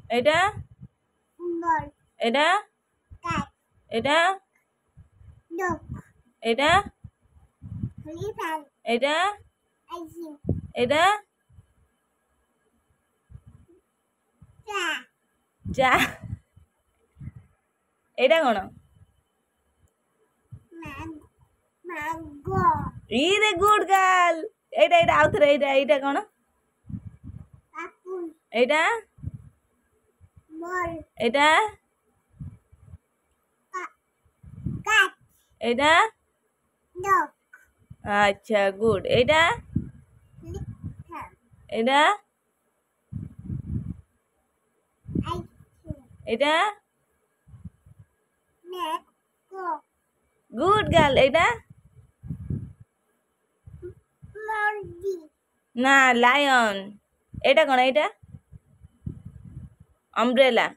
এটা বল এটা কাক এটা ডগ এটা লিফ্যান এটা আইসিং এটা চা চা এটা কোন ম্যাঙ্গো ইরে গুড গার্ল এটা এটা আউথরে এটা কোন আপেল এটা বল এটা কাক এটা ডগ আচ্ছা গুড এটা লিফ্যান এটা আইসিং এটা ম্যাঙ্গো গুড গার্ল এটা মুরগি না লায়ন এটা কোন এটা আমব্রেলা